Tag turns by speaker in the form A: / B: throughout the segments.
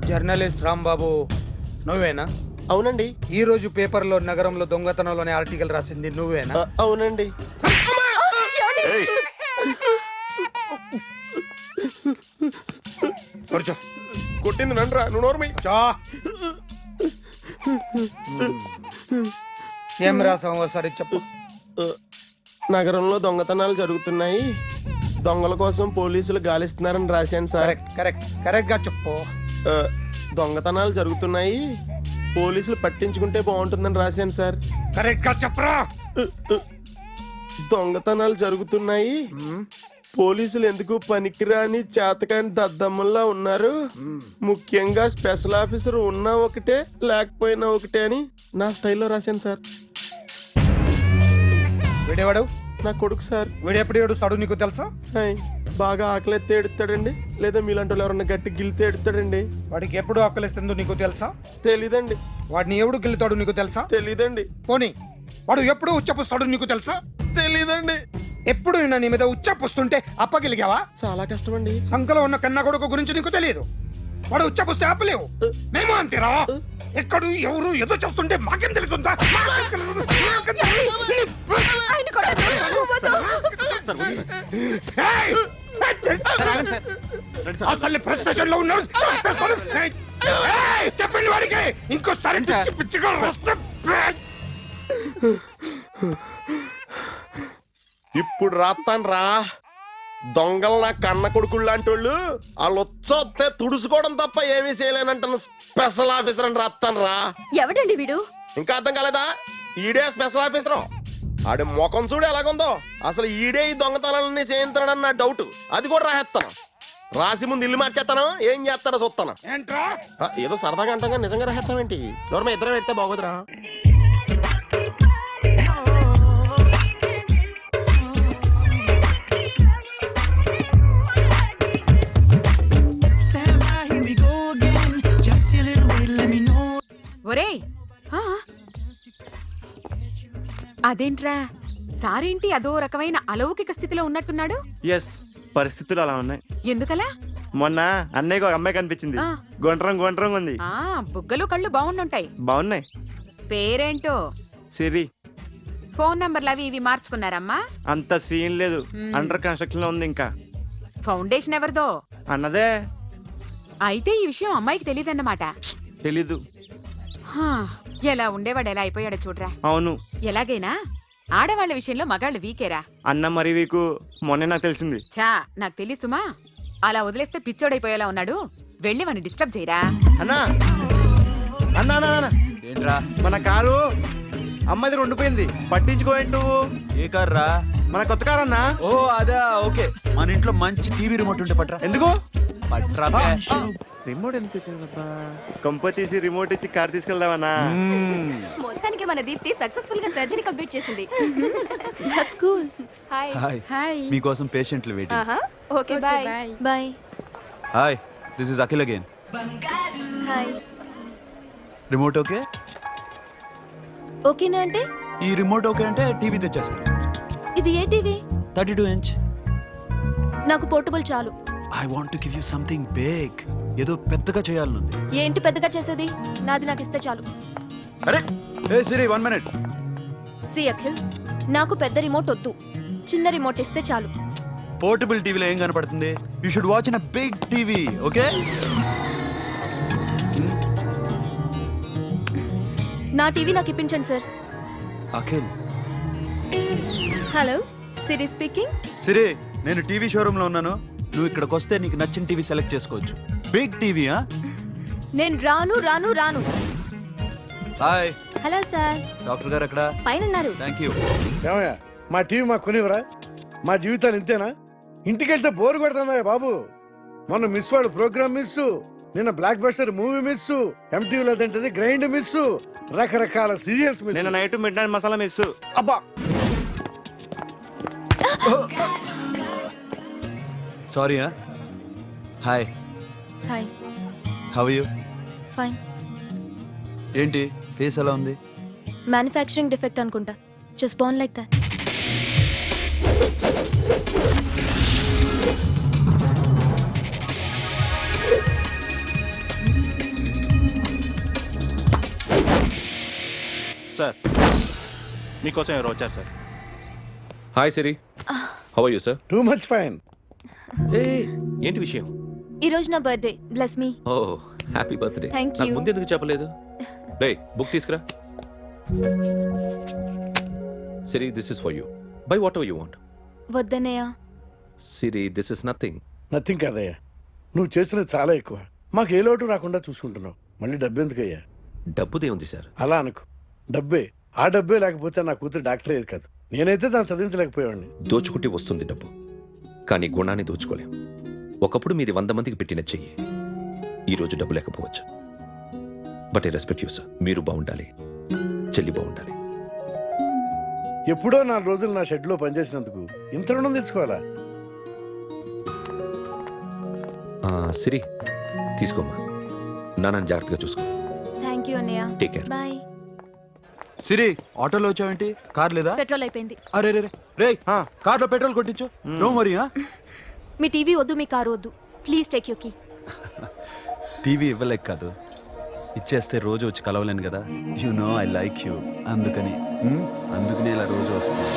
A: Journalist Rambabu నువ్వేనా?
B: అవునండి.
A: ఈ రోజు పేపర్లో నగరంలో దొంగతనంలోనే ఆర్టికల్ రాసింది నువ్వేనా?
B: అవునండి.
A: కూర్చో.
B: కొట్టింది నండ్రా, నువ్వు నోర్మి.
A: ఏం రాసావు ఒకసారి చెప్పు.
B: నగరంలో దొంగతనాలు జరుగుతున్నాయి, దొంగల కోసం పోలీసులు గాలిస్తున్నారని రాశాను సార్.
A: కరెక్ట్ గా చెప్పు.
B: దొంగతనాలు జరుగుతున్నాయి, పోలీసులు పట్టించుకుంటే బాగుంటుందని రాశాను సార్.
A: కరెక్ట్ గా చెప్పరా.
B: దొంగతనాలు జరుగుతున్నాయి, పోలీసులు ఎందుకు పనికిరాని చేతకాని దద్దమ్మల్లా ఉన్నారు, ముఖ్యంగా స్పెషల్ ఆఫీసర్ ఉన్నా ఒకటే లేకపోయినా ఒకటే అని నా స్టైల్లో రాశాను సార్.
A: వీడేవాడు?
B: నా కొడుకు సార్.
A: వీడెప్పుడు ఏడుస్తాడు నీకు తెలుసా?
B: బాగా ఆకలిస్తే ఎడుతాడండి, లేదా మీలాంటి వాళ్ళు ఎవరన్నా గట్టి గిలితే ఎడుతాడండి.
A: వాడికి ఎప్పుడు ఆకలిస్తుందో నీకు తెలుసా?
B: తెలీదండి.
A: వాడిని ఎవడు గిల్లుతాడు నీకు తెలుసా?
B: తెలీదండి.
A: పోనీ వాడు ఎప్పుడు ఉచ్చపుస్తాడు నీకు తెలుసా?
B: తెలీదండి.
A: ఎప్పుడు నీ మీద ఉచ్చపుస్తుంటే అప్పగిలిగావా?
B: చాలా కష్టం అండి.
A: సంకలో ఉన్న కన్న కొడుకు గురించి నీకు తెలియదు. వాడు ఉచ్చపుస్తే ఆపలేవు. మేము అంతేరా. ఎక్కడు ఎవరు ఏదో చేస్తుంటే మాకేం తెలుస్తుందా? అసలు ప్రెస్టేషన్ లో ఉన్నాడు. చెప్పండి వాడికి ఇంకోసారి పిచ్చి పిచ్చిగా వస్తే.
B: ఇప్పుడు రాస్తాను రా. దొంగలు నా కన్న కొడుకులు లాంటి వాళ్ళు వాళ్ళు వచ్చొస్తే తుడుచుకోవడం తప్ప ఏమీ చేయలేనంటాను. స్పెషల్ ఆఫీసర్ అని రాస్తాను రా.
C: ఎవడండి వీడు?
B: ఇంకా అర్థం కాలేదా? ఈడే స్పెషల్ ఆఫీసర్. ఆడి ముఖం చూడు ఎలాగుందో. అసలు ఈడే ఈ దొంగతనాలన్నీ చేయించాడని నా డౌట్. అది కూడా రాసేస్తాను. రాసి ముందు ఇల్లు మార్చేస్తాను, ఏం చేస్తాడో చూస్తాను. ఏదో సరదాగా అంటాగా నిజంగా రాసేస్తామేంటి? ఎవరమ్మా ఇద్దరం పెడితే బాగోదురా.
C: ఒరేయ్, అదేంట్రా సారేంటి అదో రకమైన అలౌకిక స్థితిలో ఉన్నట్టున్నాడు?
D: ఎస్, పరిస్థితులు అలా ఉన్నాయి.
C: ఎందుకలా?
D: మొన్న అన్నయ్యకు ఒక అమ్మాయి కనిపించింది. గుండ్రం ఉంది.
C: బుగ్గలు కళ్ళు బాగుండుంటాయి.
D: బాగున్నాయి.
C: పేరేంటో?
D: సిరి.
C: ఫోన్ నంబర్లు అవి ఇవి మార్చుకున్నారమ్మా?
D: అంత సీన్ లేదు, అండర్ కన్స్ట్రక్షన్ లో ఉంది. ఇంకా
C: ఫౌండేషన్ ఎవరిదో?
D: అన్నదే.
C: అయితే ఈ విషయం అమ్మాయికి తెలియదన్నమాట.
D: తెలీదు.
C: ఎలా ఉండేవాడు ఎలా అయిపోయాడో చూడరా.
D: అవును.
C: ఎలాగైనా ఆడవాళ్ల విషయంలో మగాళ్ళు వీకేరా.
D: అన్న మరి వీకు మొన్నే నాకు తెలిసింది.
C: చా, నాకు తెలుసుమా. అలా వదిలేస్తే పిచ్చోడైపోయేలా ఉన్నాడు. వెళ్ళి వాడిని డిస్టర్బ్ చేయరా.
D: అన్నా అన్నా అన్నా ఏంట్రా, మన కారు అమ్మది ఉండిపోయింది, పట్టించుకోండి నువ్వు.
E: ఏ కార్ రా?
D: మన కొత్త కారు అన్నా.
E: ఓ అదా, ఓకే. మన ఇంట్లో మంచి టీవీ రిమోట్ ఉంటే పట్రా.
D: ఎందుకు?
E: పట్రా.
D: రిమోట్ ఎంత కంప తీసి రిమోట్ ఇచ్చి కార్ తీసుకెళ్దామన్నా.
C: మొత్తానికి మన దీప్తి సక్సెస్ఫుల్ గా సర్జరీ కంప్లీట్ చేసింది.
E: హాయ్. మీకోసం పేషెంట్లు waiting.
C: Okay, bye bye.
E: Hi, this is Akhil again.
C: Hi.
E: Remote okay?
C: ఓకేనా అంటే?
E: ఈ రిమోట్ ఓకే అంటే టీవీ తెచ్చేస్తాను.
C: ఇది ఏ టీవీ?
E: 32 inch.
C: నాకు పోర్టబుల్ చాలు.
E: I want to give you something big. ఏదో పెద్దగా చేయాలనుంది.
C: ఏంటి పెద్దగా చేసేది? నాది నాకు ఇస్తే చాలు.
E: అరే ఏ సిరి, 1 minute.
C: సి అఖిల్, నాకు పెద్ద రిమోట్ వద్దు, చిన్న రిమోట్ ఇస్తే చాలు.
E: పోర్టబుల్ టీవీలో ఏం కనపడుతుంది? You should watch in a big TV, okay?
C: నా టీవీ నాకు ఇప్పించండి sir.
E: Akhil.
C: Hello, Siri speaking.
E: Siri, నేను టీవీ షోరూమ్ లో ఉన్నాను. నువ్వు ఇక్కడికి వస్తే నీకు నచ్చిన టీవీ సెలెక్ట్ చేసుకోవచ్చు. Big TV.
C: నేను రాను.
E: హాయ్.
C: Hello sir.
E: డాక్టర్ గారు ఎక్కడ?
C: పైన ఉన్నారు.
E: Thank you.
A: ఏమయ్యా, మా టీవీ మాకు కొనివరా? మా జీవితాలు ఇంతేనా? ఇంటికెళ్తే బోర్ కొడుతున్నాయా బాబు? మొన్న మిస్ వాడు ప్రోగ్రామ్ మిస్, నిన్న బ్లాక్ బస్టర్ మూవీ మిస్, ఎంటీవీలో తింటది గ్రైండ్ మిస్, రకరకాల సీరియల్స్ మిస్.
D: నిన్న night midnight masala miss.
A: అబ్బా,
E: sorry. Hi.
F: Hi.
E: How you?
F: Fine.
E: ఏంటి ఫేస్ ఎలా ఉంది?
F: మ్యానుఫ్యాక్చరింగ్ డిఫెక్ట్ అనుకుంటా. Just born like that.
G: Sir మీకోసం ఎవరు వచ్చారు sir?
B: Hi Siri, how are you sir?
A: Too much fine.
B: ఏంటి విషయం?
F: ఈ రోజు నా birthday. Bless me.
B: Oh happy birthday.
F: Thank
B: నాకు
F: you.
B: ముందు ఎందుకు చెప్పలేదు? రే బుక్ తీసుకురా. Siri, this is for you. Buy whatever you want.
F: వద్దన్నయ్య.
B: Siri, this is nothing.
A: Nothing కదయ్యా, నువ్వు చేసినది చాలా ఎక్కువ. మాకు ఏ లోటు రాకుండా చూసుకుంటున్నావు. మళ్ళీ డబ్బు ఎందుకయ్యా?
B: డబ్బుదే ఉంది సార్.
A: అలా అనుకో, డబ్బే. ఆ డబ్బే లేకపోతే నా కూతురు డాక్టర్ అయ్యేది కాదు. నేనైతే దాన్ని చదివించలేకపోయాడిని.
B: దోచుకుంటే వస్తుంది డబ్బు, కానీ గుణాన్ని దోచుకోలేం. ఒకప్పుడు మీది 100 మందికి పెట్టిన చెయ్యి ఈరోజు డబ్బు లేకపోవచ్చు. But I respect you sir. మీరు బాగుండాలి, చెల్లి బాగుండాలి.
A: ఎప్పుడో 4 రోజులు నా షెడ్ లో పనిచేసినందుకు ఇంత రుణం తెచ్చుకోవాలా?
B: సిరి, తీసుకోమ్మా. నాన్నని జాగ్రత్తగా చూసుకో.
F: థ్యాంక్ యూ అన్నయ్య.
B: Take care.
F: బాయ్.
E: సిరి, ఆటోలో వచ్చావేంటి? కార్ లేదా?
F: పెట్రోల్ అయిపోయింది.
E: అరే రే రే, కార్లో పెట్రోల్ కొట్టించు. నో మరి.
F: మీ టీవీ వద్దు, మీ కారు వద్దు. Please take you key.
E: TV ఇవ్వలేక కాదు, ఇచ్చేస్తే రోజు వచ్చి కలవలేను కదా. You know I like you. అందుకని అందుకనే ఇలా రోజు వస్తుంది.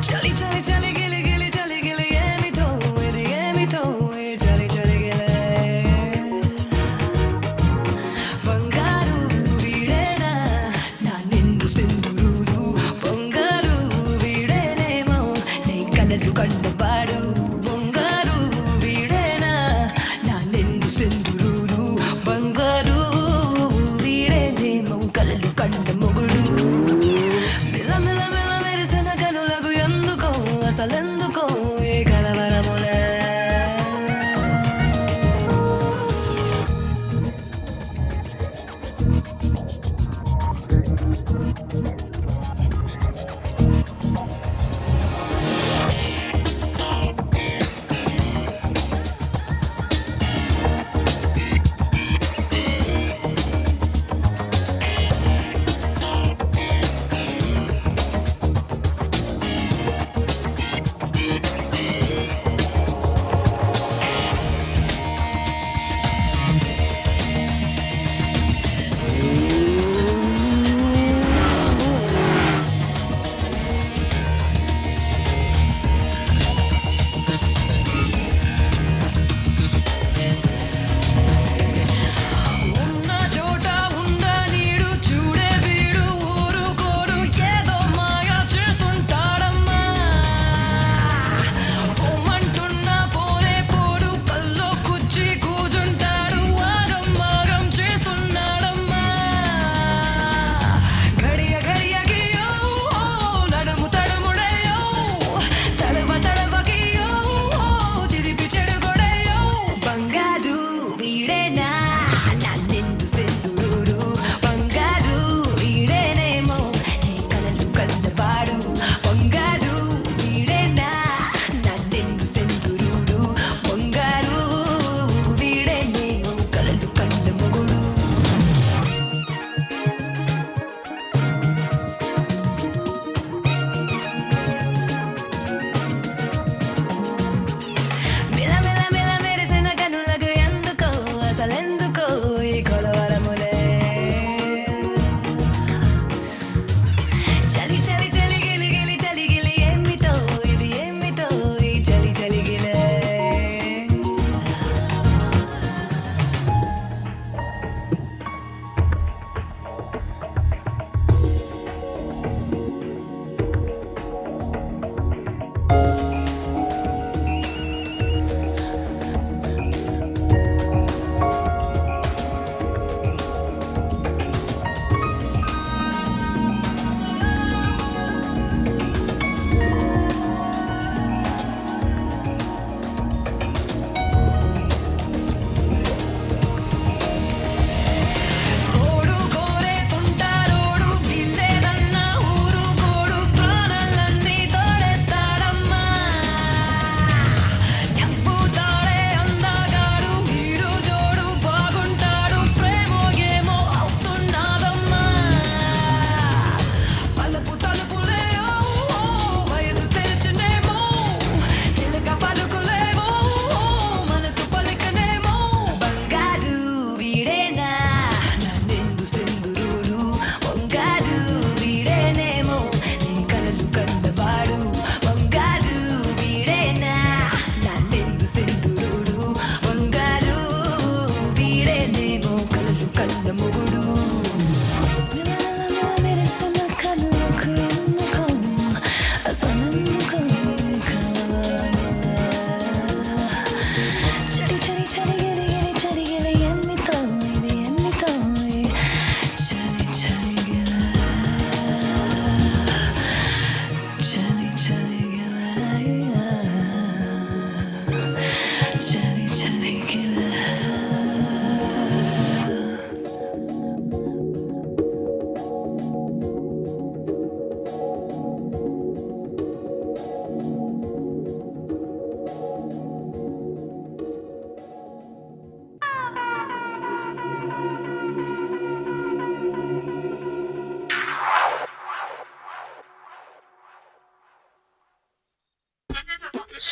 H: చలి చలి చలి గిలి గిలి చలి గిలి ఏమిటో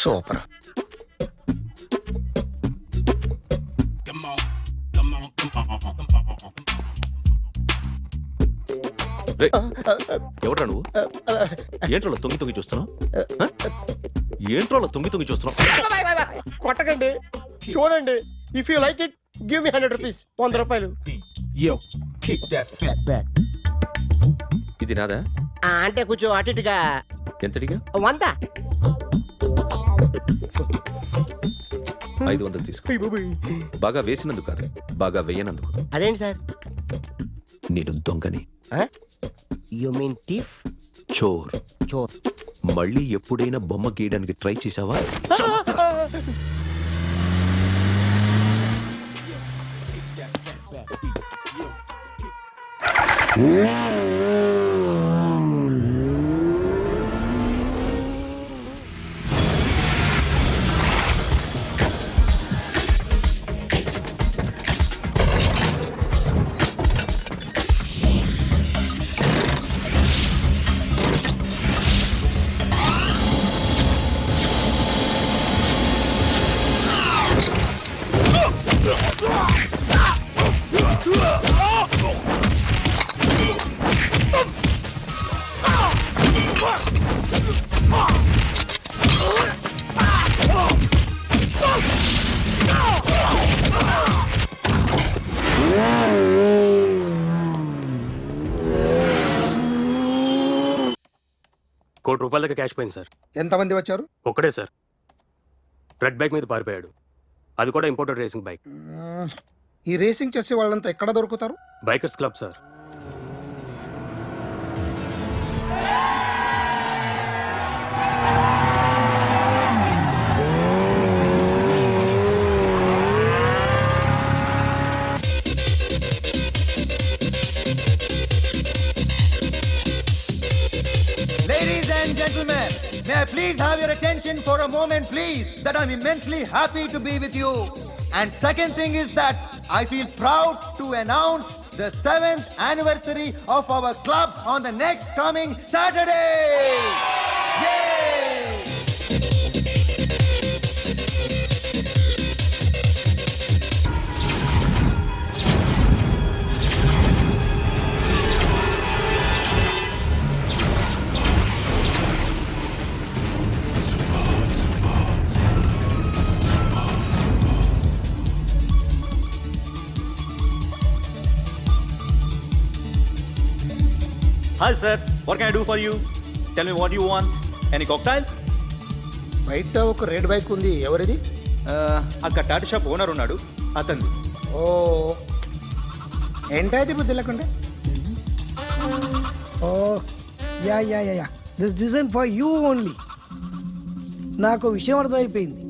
B: సూపర్.
H: ఎవడ్రా నువ్వు? ఏంట్రోలో తొంగి తొంగి చూస్తున్నావు? ఏంట్రోలో తొంగి తొంగి చూస్తున్నావు?
B: కొట్టకండి, చూడండి. If you like it give me 100 rupees. 100 రూపాయలు.
H: ఇది నాదా?
B: అంటే కొంచెం అటు ఇటుగా.
H: ఎంతడిగా?
B: 100.
H: 500 తీసుకో. బాగా వేసినందుకు కాదు, బాగా వేయనందుకు.
B: అదేంటి సార్?
H: నేను దొంగని.
B: You mean thief?
H: చోర్.
B: చోర్.
H: మళ్ళీ ఎప్పుడైనా బొమ్మ గీయడానికి ట్రై చేసావా?
G: ₹1 దాకా క్యాష్ పోయింది సార్.
A: ఎంతమంది వచ్చారు?
G: ఒక్కడే సార్. రెడ్ బైక్ మీద పారిపోయాడు. అది కూడా ఇంపోర్టెడ్ రేసింగ్ బైక్.
A: ఈ రేసింగ్ చేసే వాళ్ళంతా ఎక్కడ దొరుకుతారు?
G: Bikers club sir.
I: Ladies and gentlemen, may I please have your attention for a moment, please, that I'm immensely happy to be with you. And second thing is that I feel proud to announce the 7th anniversary of our club on the next coming Saturday. Yay!
G: Hi sir, what can I do for you? Tell me what you want. Any cocktails?
A: బయట ఒక red bike ఉంది, ఎవరిది?
G: అక్కడ Tata shop owner ఉన్నాడు, అతను.
A: ఓ ఏంటది బుద్ధి లేకుండా? Oh yeah yeah yeah yeah this design for you only. నాకు విషయం అర్థమైపోయింది.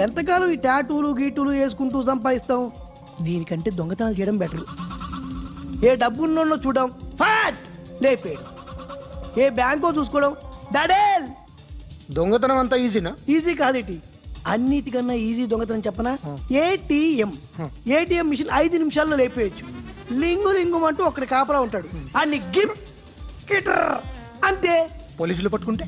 A: ఎంతకాలం ఈ టాటూలు గీటూలు వేసుకుంటూ సంపాదిస్తాం? దీనికంటే దొంగతనాలు చేయడం బెటర్. ఏ డబ్బున్నోళ్ళో చూడడం ఫాట్ లేపేయడం, ఏ బ్యాంకో చూసుకోవడం డడేల్. దొంగతనం అంతా ఈజీనా? ఈజీ కాదేటి, అన్నిటికన్నా ఈజీ దొంగతనం చెప్పనా? ఏటీఎం మిషన్ 5 నిమిషాల్లో లేపేయచ్చు. లింగు లింగు అంటూ ఒకటి కాపలా ఉంటాడు, అన్ని గిమ్ గిటర్ అంతే. పోలీసులు పట్టుకుంటే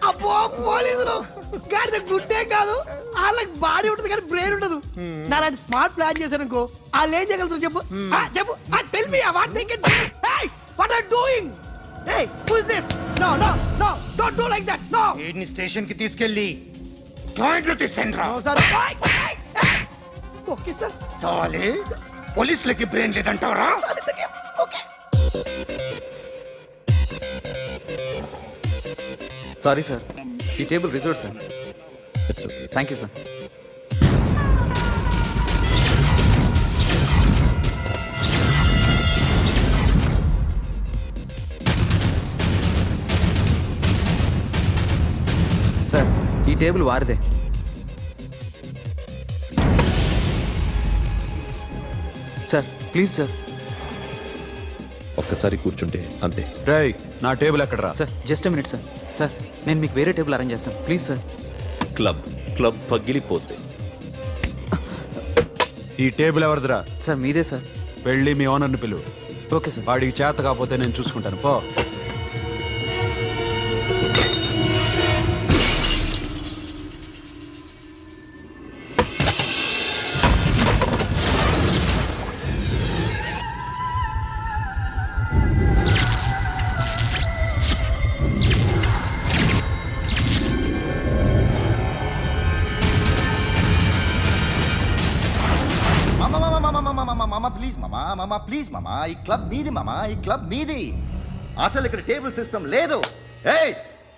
A: అబ్బో పోలీసులు గాడి గుడ్డే కాదు, వాళ్ళకి బాడీ ఉంటుంది కానీ బ్రెయిన్ ఉండదు. నాలాంటి స్మార్ట్ ప్లాన్ చేశారనుకో, వాళ్ళు ఏం చేయగలుగుతారు చెప్పు? చెప్పు, tell me what they can. Hey what are doing? Hey who is this? No no no don't do like that. No,
I: వీడిని స్టేషన్ కి తీసుకెళ్ళి జాయింట్లు తీసుకెళ్ళరా.
A: Sir okay sir.
I: సాలే పోలీసులకి బ్రెయిన్ లేదంటావరా?
A: ఓకే.
E: సారీ సార్, ఈ table reserve sir. Thank you sir. Sir ఈ టేబుల్ వారిదే. Sir please sir.
H: ఒక్కసారి కూర్చుంటే అంతే.
E: రేయ్ నా టేబుల్ ఎక్కడరా?
J: Sir just minute sir. Sir నేను మీకు వేరే టేబుల్ అరేంజ్ చేస్తాను ప్లీజ్ సార్.
H: క్లబ్ పగిలిపోతే.
E: ఈ టేబుల్ ఎవరిదిరా?
J: సార్ మీదే సార్.
E: వెళ్ళి మీ ఓనర్ని పిలువు.
J: Okay sir.
E: వాడికి చేత కాకపోతే నేను చూసుకుంటాను పో.
I: మామ ప్లీజ్ మామ ప్లీజ్ మామ, ఈ క్లబ్ మీది మామ, ఈ క్లబ్ మీది. అసలు ఇక్కడ టేబుల్ సిస్టమ్ లేదు. ఏయ్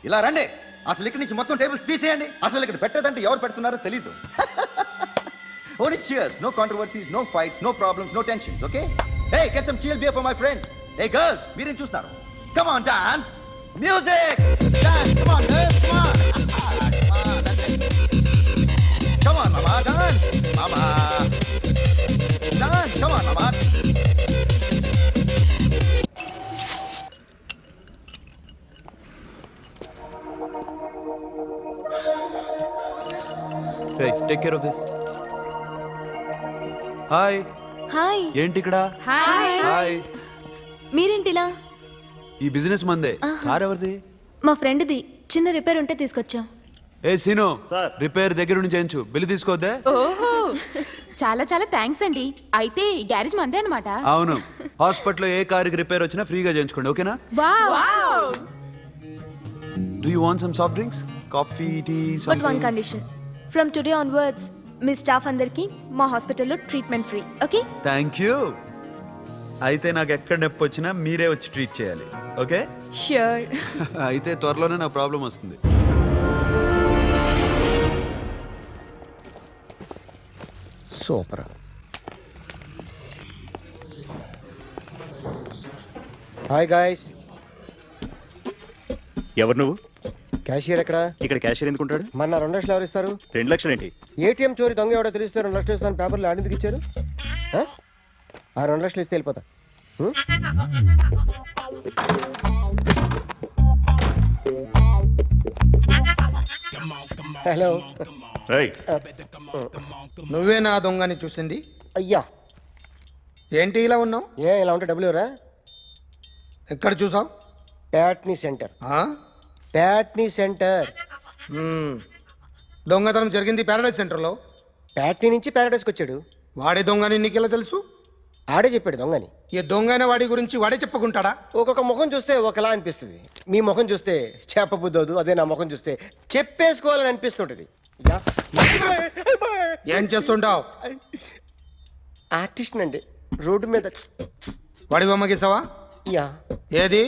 I: ఇలా రండి, అసలు ఇక్కడ నుంచి మొత్తం టేబుల్స్ తీసేయండి. అసలు ఇక్కడ పెట్టదంటే ఎవరు పెడుతున్నారో తెలీదు. Only cheers, no controversies, no fights, no problems, no tensions, okay? Hey, get some chill beer for my friends. Hey girls, మీరేం చూస్తున్నారు? Come on, dance! Music! Dance, come on girls, come on! Come on, that's it. Come on, mama, dance! Mama! Dance, come on, mama!
E: Hey, take care of this. Hi
F: hi.
E: ఏంటి ఇక్కడ? Hi.
F: మీరేంటిలా?
E: ఈ business మందే.
F: ఆహా.
E: Car ఎవరిది?
F: మా ఫ్రెండ్ది. చిన్న repair ఉంటే తీసుకొచ్చాం.
E: ఏ సీను, రిపేర్ దగ్గర నుంచి చేయించు, బిల్లు తీసుకోవద్దే.
C: ఓహో, చాలా చాలా థ్యాంక్స్ అండి. అయితే ఈ గ్యారేజ్ మందే అనమాట.
E: అవును, హాస్పిటల్లో ఏ కారుకి రిపేర్ వచ్చినా ఫ్రీగా చేయించుకోండి, ఓకేనా?
C: Wow.
E: Do you want some soft drinks, coffee, tea?
F: But one condition, from today onwards మీ స్టాఫ్ అందరికి మా హాస్పిటల్లో treatment free, okay?
E: Thank you. అయితే నాకు ఎక్కడ నొప్పి వచ్చినా మీరే వచ్చి ట్రీట్ చేయాలి, ఓకే?
F: ష్యూర్.
E: అయితే త్వరలోనే నా ప్రాబ్లం వస్తుంది.
B: సూపర్. Hi guys.
D: ఎవరు నువ్వు?
B: క్యాషియర్ ఎక్కడ?
D: ఇక్కడ క్యాషియర్ ఎందుకుంటాడు?
B: మన 2 లక్షలు ఎవరు ఇస్తారు?
D: 2 లక్షలు ఏంటి?
B: ఏటీఎం చోరీ దొంగ ఎవడో తెలిస్తే 2 లక్షలు ఇస్తాను పేపర్లు ఆడిందుకు ఇచ్చారు. ఆ 2 లక్షలు ఇస్తే వెళ్ళిపోతా. హలో.
I: నువ్వే నా దొంగని చూసింది?
B: అయ్యా,
I: ఏంటి ఇలా ఉన్నావు?
B: ఇలా ఉంటే డబ్బులు ఎవరా?
I: ఎక్కడ చూసావు?
B: ప్యాట్నీ సెంటర్. ప్యాట్నీ సెంటర్.
I: దొంగతనం జరిగింది ప్యారడైజ్ సెంటర్లో.
B: ప్యాట్నీ నుంచి ప్యారడైజ్కి వచ్చాడు.
I: వాడే దొంగని నీకెలా తెలుసు?
B: ఆడే చెప్పాడు దొంగని.
I: ఈ దొంగైన వాడి గురించి వాడే చెప్పుకుంటాడా?
B: ఒక్కొక్క ముఖం చూస్తే ఒకలా అనిపిస్తుంది. మీ ముఖం చూస్తే చెప్పబుద్దోదు, అదే నా ముఖం చూస్తే చెప్పేసుకోవాలని అనిపిస్తుంటది.
I: ఏం చేస్తుంటావు?
B: ఆర్టిస్ట్ అండి, రోడ్డు మీద.
I: వాడి బొమ్మ గీసావా?
B: యా.
I: ఏది?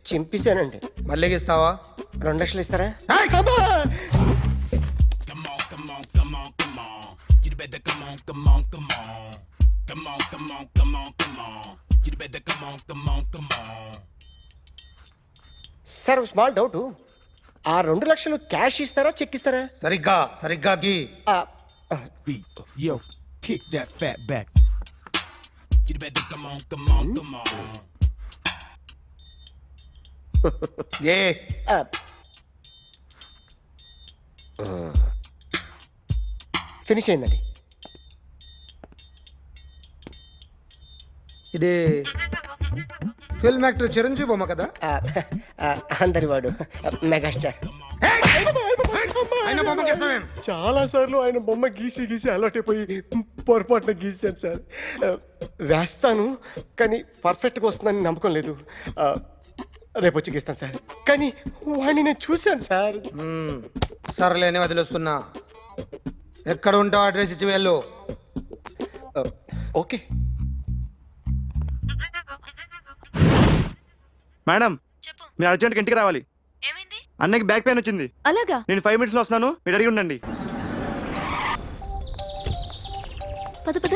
B: చింపేశానండి.
I: మళ్ళీ గీస్తావా?
B: 2 లక్షలు ఇస్తారా? Sir, small doubt. ఆ 2 లక్షలు క్యాష్ ఇస్తారా, చెక్ ఇస్తారా?
I: సరిగ్గా గీ.
A: Yo, kick that fat back. You better come on.
I: A
B: finish అయిందండి.
I: ఇది ఫిల్మ్ యాక్టర్ చిరంజీవి బొమ్మ కదా?
B: అందరి వాడు మెగాస్టార్.
I: ఆయన బొమ్మ గీస్తావేం?
A: చాలా సార్లు ఆయన బొమ్మ గీసి అలవాటైపోయి పొరపాటున గీసాను సార్. వేస్తాను, కానీ పర్ఫెక్ట్గా వస్తుందని నమ్మకం లేదు. రేపు వచ్చి గీస్తాను సార్. కానీ వాడిని నేను చూశాను సార్.
I: సర్లేని వదిలేస్తున్నా. ఎక్కడ ఉంటావు అడ్రస్ ఇచ్చి వెళ్ళు.
B: ఓకే
D: మేడం, మీరు అర్జెంట్గా ఇంటికి రావాలి. అన్నకి బ్యాక్ పెయిన్ వచ్చింది.
F: అలాగా?
D: నేను 5 minutes లో వస్తున్నాను, మీరు అడిగి ఉండండి.
F: పద పద.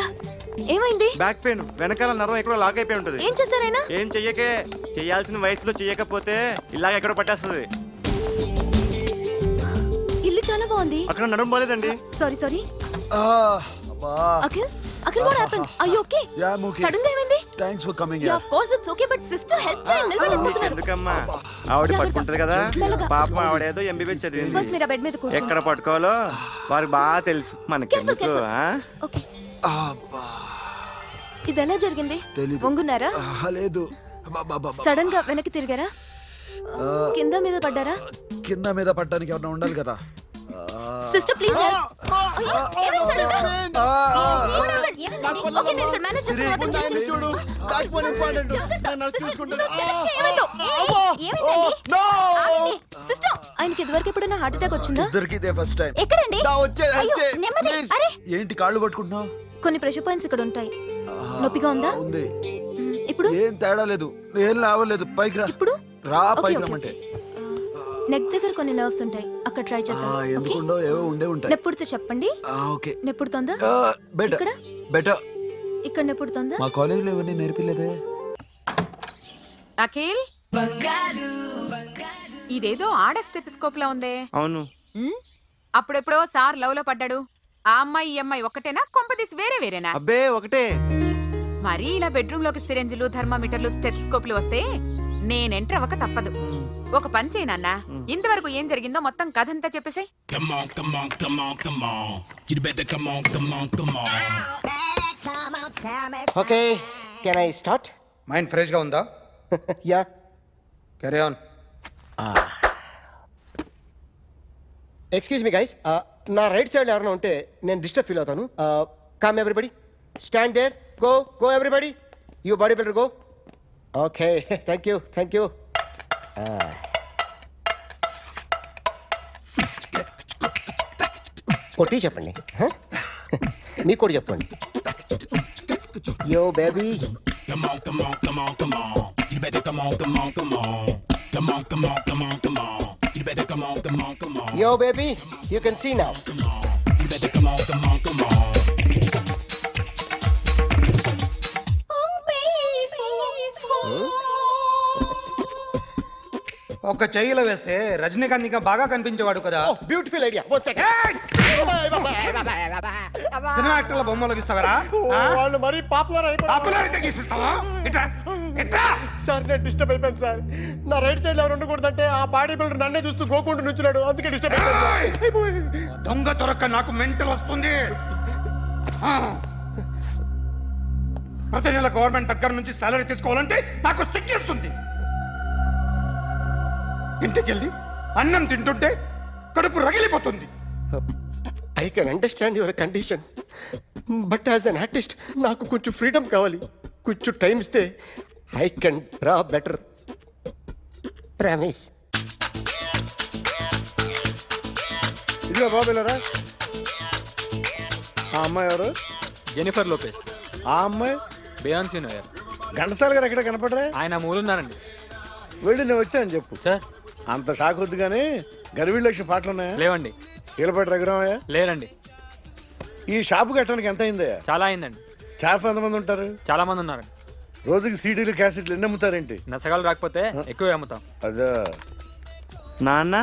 F: ఏమైంది?
D: బ్యాక్ పెయిన్, వెనకాల నరం ఎక్కడో లాక్ అయిపోయి ఉంటుంది.
F: ఏం చేశారైనా?
D: ఏం చెయ్యకే, చెయ్యాల్సిన వయసులో చెయ్యకపోతే ఇలాగ ఎక్కడో పట్టేస్తుంది.
F: ఇల్లు చాలా బాగుంది.
D: అక్కడ నడుము పోలేదండి.
F: Sorry. Akhil what happened? Are you okay?
E: Yeah, I'm okay.
F: Sudden గా ఏమైంది?
E: Thanks for coming
F: Yeah,
E: here.
F: of course it's okay, but sister help చేయండి. నిలబడలేకపోతున్నారు.
D: ఎందుకమ్మా, ఆవిడ పట్టుకుంటది కదా. పాపం ఆవిడేదో ఎంబీబీఎస్
F: ఫస్ట్
D: చదివింది.
F: మీరు ఆ బెడ్ మీద కూర్చోండి.
D: ఎక్కడ పట్టుకోవాలో వారికి బాగా తెలుసు, మనకెందుకు?
F: ఓకే. ఇది ఎలా జరిగింది? వంగున్నారా?
E: లేదు.
F: సడన్ గా వెనక్కి తిరిగారా? కింద మీద పడ్డారా?
E: కింద మీద పడ్డానికి ఎవరైనా ఉండాలి కదా.
F: సిస్టర్ ప్లీజ్ ఓకే, నేను ఇక్కడ మేనేజ్ చేస్తాను. అతను చూడు. సిస్టర్, ఆయనకి ఇదివరకు ఎప్పుడైనా హార్ట్ అటాక్ వచ్చిందా?
E: ఇదే ఫస్ట్ టైం.
F: ఎక్కడండి?
E: ఏంటి కాళ్ళు కొట్టుకుంటున్నావు?
F: కొన్ని ప్రెషర్ పాయింట్స్ ఇక్కడ ఉంటాయి. నొప్పిగా ఉందా?
E: ఉంది.
F: ఇప్పుడు
E: ఏం తేడా లేదు, ఏం లావలేదు. పైకి రా.
F: ఇప్పుడు
E: రా,
F: ఓకే,
E: పైకి
F: ఓకే,
E: రమ్మంటే.
F: నెక్ దగ్గర కొన్ని నర్వ్స్ ఉంటాయి, అక్కడ ట్రై చేద్దాం. ఓకే?
E: ఎందుకుండో ఏవో ఉండే ఉంటాయి.
F: నెప్పుడుతో చెప్పండి.
E: ఓకే.
F: నెప్పుడుతోందా?
E: బెటర్
F: ఇక్కడ
E: బెటర్.
F: ఇక్కడ నెప్పుడుతోందా?
E: మా కాలేజీలో ఎవరిని నేర్పిలేదే.
C: అఖిల్, ఇదేదో ఆడ స్టెథోస్కోప్ లా ఉందే.
D: అవును.
C: అప్పుడెప్పుడో సార్ లవ్ లో పడ్డాడు. ఆ అమ్మాయి ఈ అమ్మాయి ఒకటేనా, కొంపదీసి వేరే వేరేనా?
D: అబ్బే ఒకటే.
C: మరీ ఇలా బెడ్రూమ్ లోకి సిరెంజులు, థర్మామీటర్లు, స్టెథోస్కోప్లు వస్తే నేను ఎంటర్ అవ్వక తప్పదు. ఒక పని చేయనన్నా, ఇంతవరకు ఏం జరిగిందో మొత్తం కథ అంతా చెప్పేసాయి.
I: Okay, can I start?
K: Mind fresh గా ఉందా?
I: Yeah,
K: carry on.
I: Excuse me guys, నా రైట్ సైడ్ ఎవరైనా ఉంటే నేను డిస్టర్బ్ ఫీల్ అవుతాను. Come everybody, stand there, go go everybody, you body builder go. Okay, thank you thank you. కొట్టి చెప్పండి, మీకు కూడా చెప్పండి. Yo baby, yo baby, you can see now.
K: ఒక చెయ్యిలో వేస్తే రజనీకాంత్ ఇంకా బాగా కనిపించేవాడు కదా.
I: Beautiful idea.
K: సినిమా యాక్టర్ల బొమ్మలు గీస్తావరా?
I: వాళ్ళు మరీ పాపులర్
K: పాపులారిటీ గీసిస్తావా? ఇట్రా ఇట్రా.
I: సార్, నేను డిస్టర్బ్ అయిపోయాను సార్. నా రైట్ సైడ్ ఎవరు ఉండకూడదంటే ఆ బాడీ బిల్డర్ నన్నే చూస్తూ గోకుంటూ నుంచున్నాడు, అందుకే డిస్టర్బ్ అయిపోయాను.
K: దొంగ దొరక్క నాకు మెంటల్ వస్తుంది. ప్రతి నెల గవర్నమెంట్ దగ్గర నుంచి సాలరీ తీసుకోవాలంటే నాకు సిగ్గేస్తుంది. ఇంటికెళ్ళి అన్నం తింటుంటే కడుపు రగిలిపోతుంది.
I: I can understand your condition, but as an artist నాకు కొంచెం ఫ్రీడమ్ కావాలి. కొంచెం టైం ఇస్తే I can draw better. Promise.
A: ఇదిగో బాబులరా, ఆ అమ్మాయి ఎవరు?
J: Jennifer Lopez.
A: ఆ అమ్మాయి
J: బియాన్సీ నోయర్.
A: ఘంటసాల గారు ఎక్కడ కనపడరా?
J: ఆయన మూలున్నారండి.
A: వెళ్ళి నేను వచ్చాను చెప్పు.
J: సార్,
A: అంత షాక్ వద్దు కానీ గర్వీ లక్ష్మి పాటలు ఉన్నాయా?
J: లేవండి.
A: కీలపాటి రఘురామయ్య
J: లేరండి.
A: ఈ షాపు కట్టడానికి ఎంత అయిందయ్యా?
J: చాలా అయిందండి.
A: షాప్ ఎంతమంది ఉంటారు?
J: చాలా మంది ఉన్నారండి.
A: రోజుకి సీడీలు, క్యాసెట్లు ఎన్ని అమ్ముతారేంటి?
J: నచ్చగాలు రాకపోతే ఎక్కువ అమ్ముతాం.
A: అదా
D: నాన్న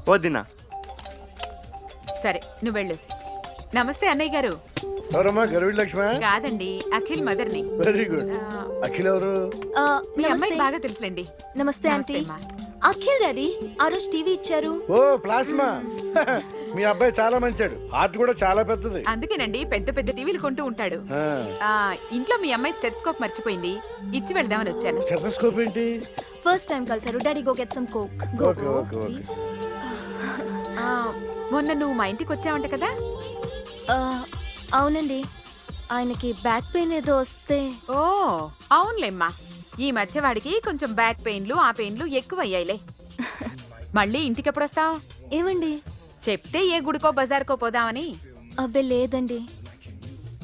D: వదినా.
C: సరే, నువ్వు వెళ్ళు. నమస్తే అన్నయ్య గారు.
A: ఎవరమ్మా? గర్వీ లక్ష్మి?
C: కాదండి, అఖిల్ మదర్ని.
A: Very good. అఖిల్ ఎవరు?
C: మీ అమ్మాయి బాగా తెలుసులేండి.
F: నమస్తే ఆంటీ.
C: అమ్మా.
F: అఖిల్ డాడీ ఆ రోజు టీవీ ఇచ్చారు.
A: ఓ ప్లాస్మా. మీ అబ్బాయి చాలా మంచాడు, హార్ట్ కూడా చాలా పెద్దది.
C: అందుకేనండి పెద్ద పెద్ద టీవీలు కొంటూ ఉంటాడు. ఇంట్లో మీ అమ్మాయి స్టెథోస్కోప్ మర్చిపోయింది, ఇచ్చి వెళ్దామని వచ్చాను.
A: స్టెథోస్కోప్ ఏంటి?
F: ఫస్ట్ టైం కలిసారు. Daddy go get some coke.
A: Okay okay okay.
C: మొన్న నువ్వు మా ఇంటికి వచ్చావంట కదా?
F: అవునండి, ఆయనకి బ్యాక్ పెయిన్ ఏదో వస్తే.
C: ఓ అవునులేమ్మా, ఈ మధ్య వాడికి కొంచెం బ్యాక్ పెయిన్లు, ఆ పెయిన్లు ఎక్కువ అయ్యాయిలే. మళ్ళీ ఇంటికి ఎప్పుడు వస్తావు?
F: ఏమండి
C: చెప్తే ఏ గుడికో బజార్కో పోదామని.
F: అబ్బే లేదండి,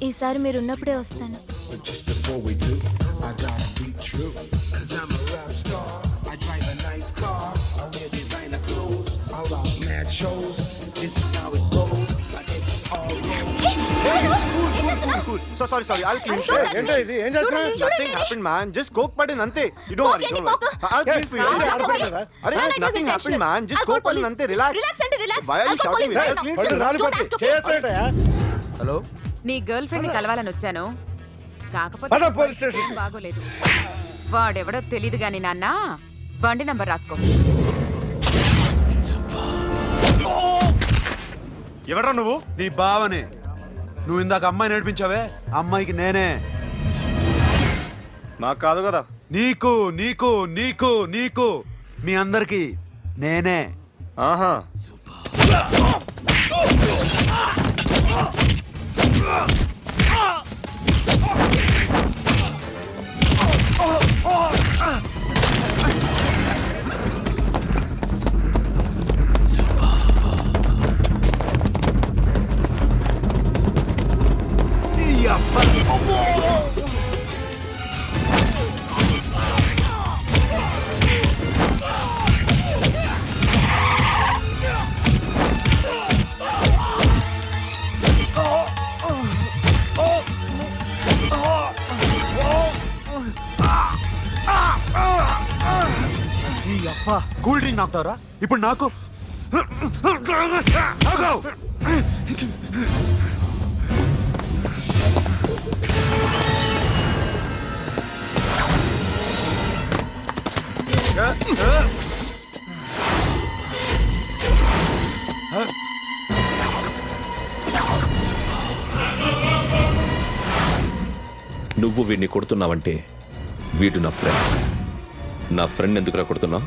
F: ఈసారి మీరు ఉన్నప్పుడే వస్తాను.
D: Sorry I'll clean.
A: ఏంటో ఇది? ఏం చేస్తున్నా?
D: Nothing happened man, just coke పడింది అంతే. You don't worry. I'll clean for you. అరే nothing happened man, just coke పడింది అంతే. Relax. Why are you shouting?
E: Hello,
C: నీ గర్ల్ ఫ్రెండ్ ని కలవాలని వచ్చాను, కాకపోతే
A: పద పోలీస్ స్టేషన్.
C: బాగోలేదు. వాడెవడో తెలీదు గాని నాన్న, బండి నంబర్ రాసుకో.
E: ఎవడ్రా నువ్వు? నీ బావనే. నువ్వు ఇందాక అమ్మాయి నడిపించావే, అమ్మాయికి నేనే.
D: నాకు కాదు కదా.
E: నీకు నీకు నీకు నీకు మీ అందరికి నేనే.
D: ఆహా. కూల్ డ్రింక్ నాకుతారా ఇప్పుడు నాకు
H: నువ్వు వీడిని కొడుతున్నావంటే వీడు నా ఫ్రెండ్. నా ఫ్రెండ్ ఎందుకురా కొడుతున్నావు?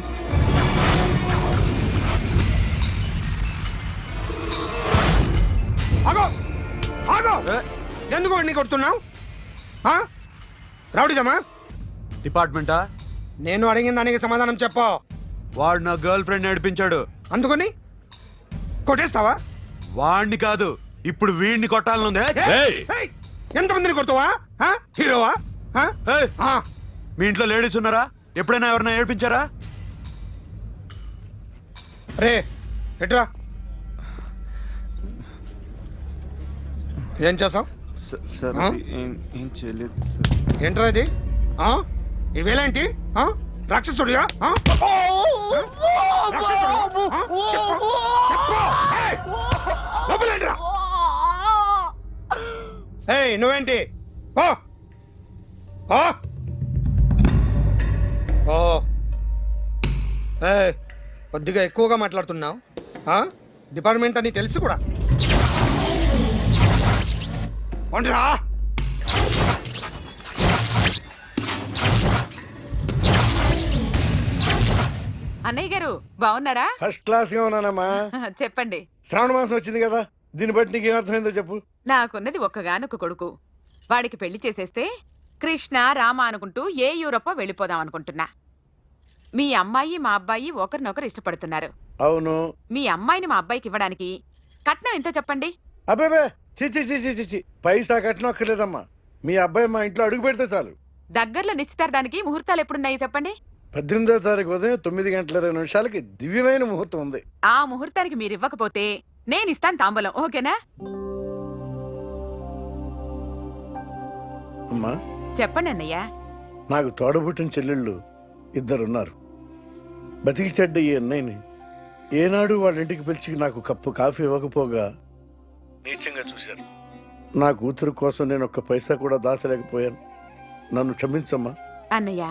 K: ఎందుకు వాడిని కొడుతున్నావు? రౌడీజమా?
D: డిపార్ట్మెంటా?
K: నేను అడిగిన దానికి సమాధానం చెప్పు.
D: వాడు నా గర్ల్ ఫ్రెండ్ నడిపించాడు.
K: అందుకని కొట్టేస్తావా?
D: వాడిని కాదు, ఇప్పుడు వీడిని కొట్టాలనుంది.
K: ఎంతమందిని కొడతావా? హీరోవా?
D: మీ ఇంట్లో లేడీస్ ఉన్నారా? ఎప్పుడైనా ఎవరైనా ఏడిపించారా?
K: రే ఎట్రా, ఏం చేస్తావు?
D: ఏం చేయలేదు.
K: ఏంట్రా ఇది? ఇవేలాంటి రాక్షసుడిగా? నువ్వేంటి? కొద్దిగా ఎక్కువగా మాట్లాడుతున్నావు. డిపార్ట్మెంట్ అని తెలిసి కూడా రా.
C: అన్నయ్య గారు బాగున్నారా?
A: ఫస్ట్ క్లాస్ గా ఉన్నానమ్మా.
C: చెప్పండి.
A: శ్రావణ మాసం వచ్చింది కదా, దీన్ని బట్టి నీకు ఏమర్థమైందో చెప్పు.
C: నాకున్నది ఒక్కగానొక్క కొడుకు. వాడికి పెళ్లి చేసేస్తే కృష్ణ రామ అనుకుంటూ ఏ యూరోపో వెళ్ళిపోదాం అనుకుంటున్నా. మీ అమ్మాయి మా అబ్బాయి ఒకరినొకరు ఇష్టపడుతున్నారు.
A: అవును.
C: మీ అమ్మాయిని మా అబ్బాయికి ఇవ్వడానికి కట్నం ఎంతో చెప్పండి.
A: అబ్బే చిచి పైసా కట్నం అక్కర్లేదమ్మా. మీ అబ్బాయి మా ఇంట్లో అడుగు పెడితే చాలు.
C: దగ్గరలో నిశ్చితార్థానికి ముహూర్తాలు ఎప్పుడున్నాయి చెప్పండి.
A: 18వ తారీఖు ఉదయం 9:20 దివ్యమైన ముహూర్తం ఉంది.
C: ఆ ముహూర్తానికి మీరు ఇవ్వకపోతే నేను ఇస్తాను తాంబూలం. ఓకేనా?
A: అమ్మా
C: చెప్పండి అన్నయ్య.
A: నాకు తోడబుట్టిన చెల్లెళ్ళు 2 ఉన్నారు. బతికి చెడ్డ ఈ అన్నయ్యని ఏనాడు వాళ్ళ ఇంటికి పిలిచి నాకు కప్పు కాఫీ ఇవ్వకపోగా నీచంగా చూశారు. నా కూతురు కోసం నేను ఒక్క పైసా కూడా దాచలేకపోయాను. నన్ను క్షమించమ్మా.
C: అన్నయ్య,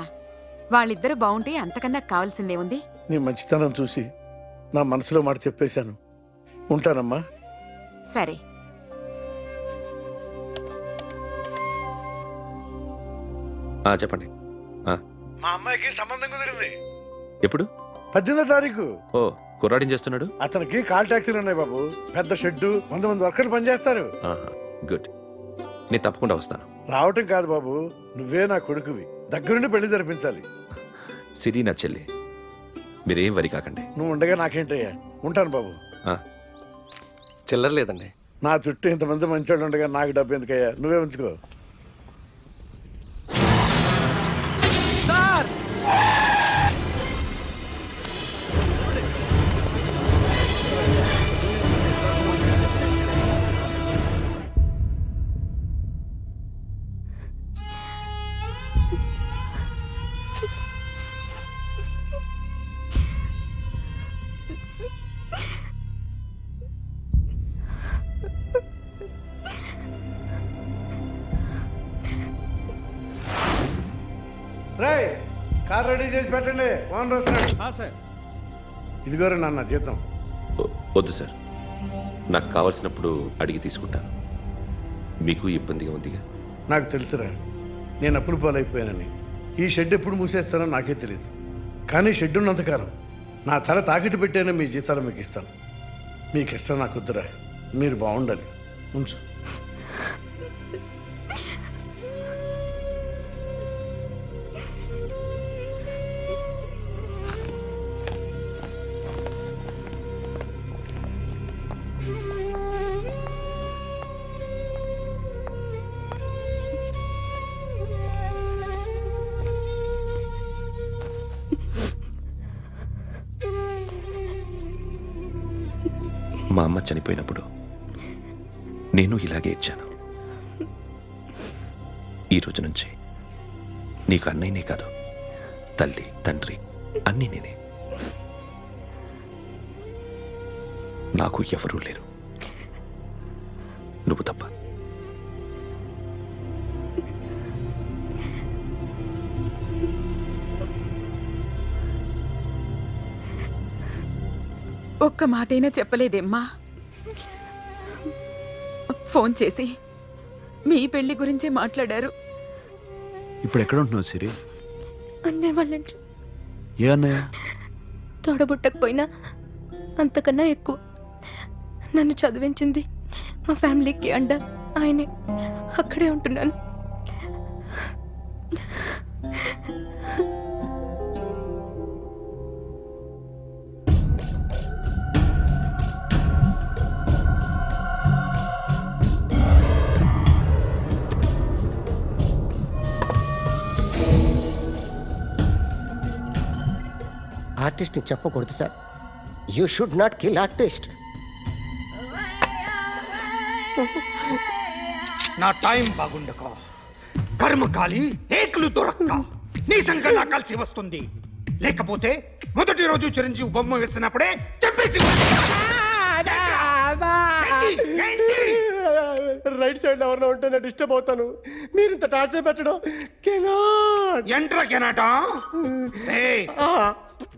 C: వాళ్ళిద్దరూ బాగుంటే అంతకన్నా కావాల్సిందే ఉంది.
A: నీ మంచితనం చూసి నా మనసులో మాట చెప్పేశాను. ఉంటానమ్మా.
C: సరే.
H: చెప్పండి.
A: మా అమ్మాయికి సంబంధం కుదిరింది.
H: ఎప్పుడు?
A: 18వ తారీఖు.
H: ఓ, కుర్రాడేం చేస్తున్నాడు?
A: అతనికి కాల్ టాక్సీలు ఉన్నాయి బాబు. పెద్ద షెడ్డు, 100 మంది వర్కర్లు పనిచేస్తారు.
H: గుడ్. నేను తప్పకుండా వస్తాను.
A: రావటం కాదు బాబు, నువ్వే నా కొడుకువి. దగ్గరుండి పెళ్లి జరిపించాలి.
H: సిరి నా చెల్లి, మీరేం వరి కాకండి.
A: నువ్వు ఉండగా నాకేంటయ్యా. ఉంటాను బాబు.
B: చిల్లర లేదండి.
A: నా చుట్టూ ఇంతమంది మంచోళ్ళు ఉండగా నాకు డబ్బు ఎందుకయ్యా? నువ్వే ఉంచుకో. కార్ రెడీ చేసి పెట్టండి. ఓనర్ వస్తున్నాడు. సార్ ఇదిగోరు నాన్న జీతం.
H: వద్దు సార్, నాకు కావాల్సినప్పుడు అడిగి తీసుకుంటాను. మీకు ఇబ్బందిగా ఉందిగా?
A: నాకు తెలుసురా, నేను అప్పులు పాలైపోయానని. ఈ షెడ్ ఎప్పుడు మూసేస్తానో నాకే తెలియదు. కానీ షెడ్ ఉన్నంతకాలం నా తల తాకిట్టు పెట్టైనా మీ జీతాలు మీకు ఇస్తాను. మీకు ఇష్టం నాకు వద్దురా. మీరు బాగుండాలి. ఉంచు.
H: అమ్మ చనిపోయినప్పుడు నేను ఇలాగే ఇచ్చాను. ఈ రోజు నుంచి నీకు అన్నయ్యనే కాదు, తల్లి తండ్రి అన్నీ నేనే. నాకు ఎవరూ లేరు, నువ్వు తప్ప.
C: ఒక్క మాటైనా చెప్పలేదేమ్మా? ఫోన్ చేసి మీ పెళ్లి గురించే మాట్లాడారు.
E: ఇప్పుడు ఎక్కడ ఉంటున్నావు సిరి?
F: అన్నయ్య వాళ్ళ ఇంట్లో.
E: ఏ అన్నయ్య?
F: తోడబుట్టకపోయినా అంతకన్నా ఎక్కువ నన్ను చదివించింది మా ఫ్యామిలీకి అండ ఆయనే. అక్కడే ఉంటున్నాను.
L: ఆర్టిస్ట్ని చెప్పకూడదు sir. You should not kill artist.
K: నా టైం బాగుండక కర్మకాలి ఏకులు దొరక్క నీ సంఘటన కలిసి వస్తుంది. లేకపోతే మొదటి రోజు చిరంజీవి బొమ్మ వేసినప్పుడే చెప్పేసి
B: రైట్ సైడ్ ఎవరిలో ఉంటే నేను డిస్టర్బ్ అవుతాను. మీరు ఇంత టార్చర్ పెట్టడం
K: ఎంట్రా కెనాట.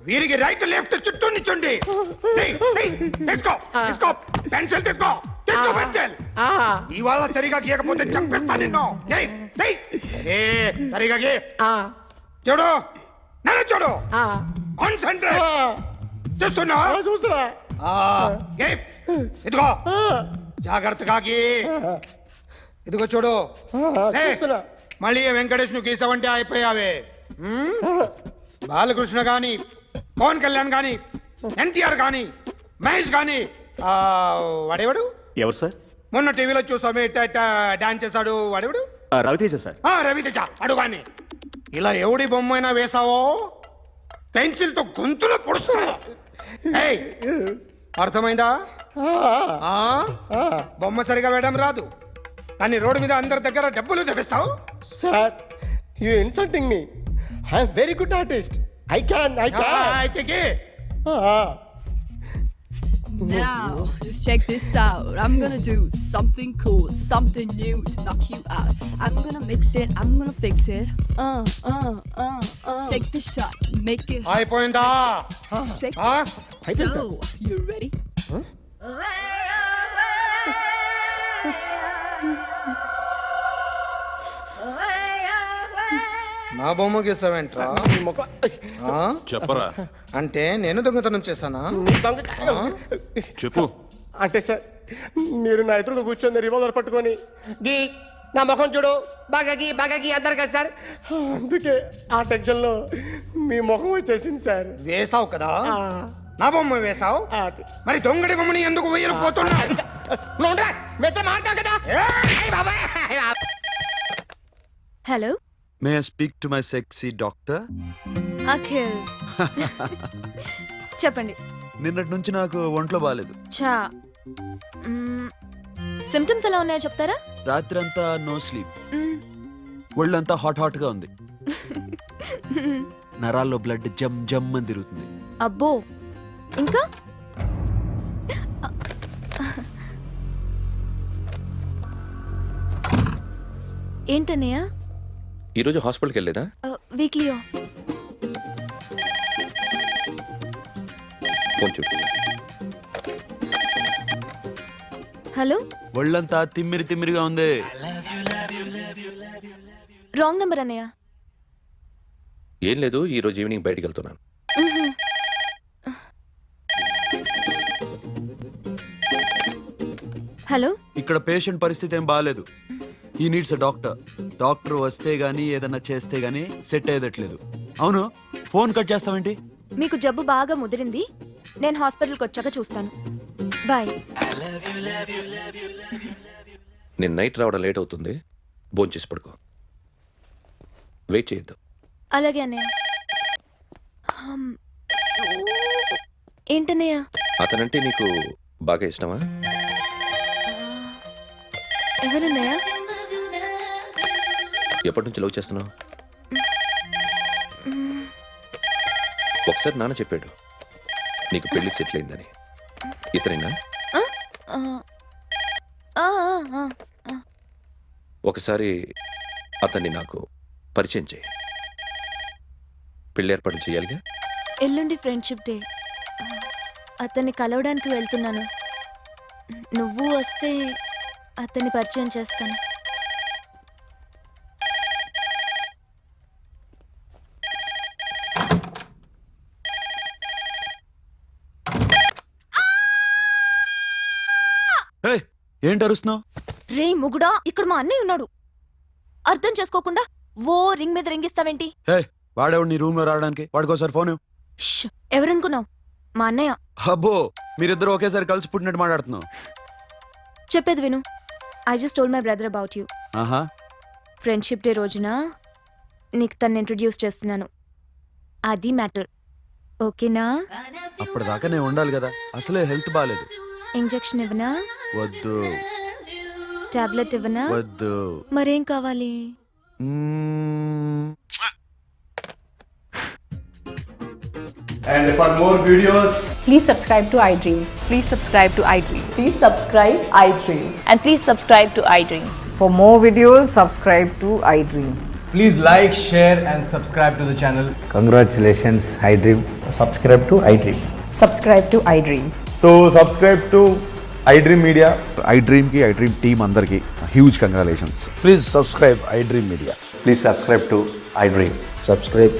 K: వీరికి రైట్ లెఫ్ట్ చుట్టూ నిచ్చండి. తీసుకో తీసుకో పెన్సిల్ తీసుకో తీసుకో పెన్సిల్. ఇవాళ సరిగా గీయకపోతే చంపేస్తా నిన్ను. సరిగా గీ. చూడు నన్ను చూడు. కాన్సంట్రేట్ చూస్తున్నా చూస్తున్నా. ఇదిగో జాగ్రత్తగా గీ. ఇదిగో చూడు. మళ్ళీ వెంకటేష్ ను గీసావంటే అయిపోయావే. బాలకృష్ణ గాని పవన్ కళ్యాణ్ గాని ఎన్టీఆర్ గాని మహేష్ గాని వాడేవాడు
G: ఎవరు సార్?
K: మొన్న టీవీలో చూసామే డాన్స్ చేశాడు వాడేవాడు?
G: రవితేజ సార్.
K: రవితేజ అడుగాని. ఇలా ఎవడి బొమ్మైనా వేసావో పెన్సిల్ తో గొంతులో పొడుస్తా. అర్థమైందా? బొమ్మ సరిగా వేయడం రాదు కానీ రోడ్డు మీద అందరి దగ్గర డబ్బులు తెప్పిస్తావు.
B: Sir you insulting me. I'm very good artist. I can.
K: అయితే
M: Now, just check this out. I'm gonna do something cool, something new to knock you out. I'm gonna mix it, I'm gonna fix it. Take the shot, make it.
K: అయిపోయిందా?
M: Shake it. So, you ready?
K: నా బొమ్మ గీసావేంట్రా?
H: చెప్పరా.
K: అంటే నేను దొంగతనం చేశానా?
H: చెప్పు.
B: అంటే సార్ మీరు నా ఎదురుగా కూర్చొని రివాల్వర్ పట్టుకొని గీ నా ముఖం చూడు బాగా గీ అన్నారు కదా సార్. అందుకే ఆ టెన్షన్ లో మీ ముఖం వచ్చేసింది సార్.
K: వేసావు కదా నా బొమ్మ వేసావు. మరి దొంగడి బొమ్మని ఎందుకు వేయకపోతున్నా?
F: Hello.
E: May I speak to my sexy doctor?
F: Akhil. చెప్పండి.
E: నిన్నటి నుంచి నాకు ఒంట్లో బాగాలేదు.
F: చా సిమ్టమ్స్ ఎలా ఉన్నాయో చెప్తారా?
E: రాత్రి అంతా నో స్లీప్, ఒళ్ళంతా హాట్ గా ఉంది, నరాల్లో బ్లడ్ జమ్ జమ్ అని తిరుగుతుంది.
F: అబ్బో. ఇంకా ఏంటన్నయ్య?
H: ఈరోజు హాస్పిటల్కి వెళ్ళేదా?
F: వీక్లీ.
H: ఫోన్ చూడు.
F: హలో.
E: ఒళ్ళంతా తిమ్మిరిగా ఉంది.
F: రాంగ్ నెంబర్ అన్నయ్య.
H: ఏం లేదు, ఈ రోజు ఈవినింగ్ బయటికి వెళ్తున్నాను.
F: హలో.
E: ఇక్కడ పేషెంట్ పరిస్థితి ఏం బాగాలేదు. ఈ నీడ్స్ డాక్టర్. డాక్టర్ వస్తే గానీ ఏదన్నా చేస్తే గానీ సెట్ అయ్యేదట్లేదు. అవును, ఫోన్ కట్ చేస్తావేంటి?
F: మీకు జబ్బు బాగా ముదిరింది, నేను హాస్పిటల్కి వచ్చాక చూస్తాను. బాయ్.
H: నేను నైట్ రావడం లేట్ అవుతుంది, భోంచేసి పడుకో. వెయిట్ చేయొద్దు.
F: అలాగే అన్నయ్య. ఏంటన్నయ్య?
H: అతనంటే నీకు బాగా ఇష్టమా?
F: ఎవరన్నయ్య?
H: ఎప్పటి నుంచి లవ్ చేస్తున్నావు? ఒకసారి నాన్న చెప్పాడు నీకు పెళ్లి సెటిల్ అయిందని. ఇతనేనా? ఒకసారి అతన్ని నాకు పరిచయం చేయి. పెళ్లి ఏర్పాటు చేయాలిగా.
F: ఎల్లుండి ఫ్రెండ్షిప్ డే. అతన్ని కలవడానికి వెళ్తున్నాను. నువ్వు వస్తే అతన్ని పరిచయం చేస్తాను.
E: ఏంటి అరుస్తున్నావు?
F: రే ముగుడా, ఇక్కడ మా అన్నయ్య ఉన్నాడు. అర్థం చేసుకోకుండా ఓ రింగ్ మీద రింగిస్తావేంటి?
E: వాడేవాడు నీ రూమ్ లో రావడానికి? వాడికోసారి ఫోన్.
F: ఎవరనుకున్నావు? మా అన్నయ్య.
E: అబ్బో, మీరిద్దరు ఒకేసారి కలిసి పుట్టినట్టు మాట్లాడుతున్నావు.
F: చెప్పేది విను. I just told my brother about you.
E: ఆహా.
F: ఫ్రెండ్షిప్ డే రోజున నీకు తను ఇంట్రడ్యూస్ చేస్తున్నాను. అది మ్యాటర్. ఓకేనా?
E: అప్పటిదాకా నేను ఉండాలి కదా. అసలే హెల్త్ బాగాలేదు.
F: ఇంజెక్షన్ ఇవ్వనా?
E: వద్దు.
F: టాబ్లెట్ ఇవ్వనా?
E: వద్దు.
F: మరేం కావాలి?
N: And for more videos,
O: please subscribe to iDream. Please subscribe to iDream. Please subscribe iDream. And please subscribe to iDream.
P: For more videos, subscribe to iDream.
N: please like, share and subscribe to the channel.
Q: Congratulations, iDream.
N: Subscribe to iDream.
P: Subscribe to iDream.
N: So subscribe to iDream Media.
R: iDream ki iDream team andarki huge congratulations.
Q: Please subscribe iDream Media.
N: Please subscribe to iDream.
Q: Subscribe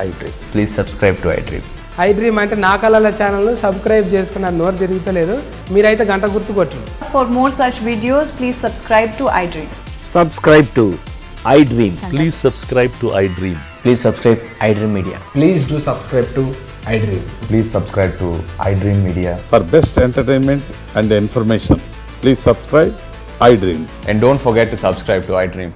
Q: iDream.
N: Please subscribe to iDream.
S: iDream అంటే నా కళల ఛానల్ను subscribe చేసుకున్న నోరు తిరుగుతలేదు. మీరైతే గంట గుర్తు కొట్టండి.
P: For more such videos, please subscribe to iDream.
Q: Subscribe to iDream.
H: Please subscribe to iDream.
N: Please subscribe iDream Media. Please do subscribe to iDream.
R: Please subscribe to iDream Media.
T: For best entertainment and information, please subscribe iDream.
N: And don't forget to subscribe to iDream.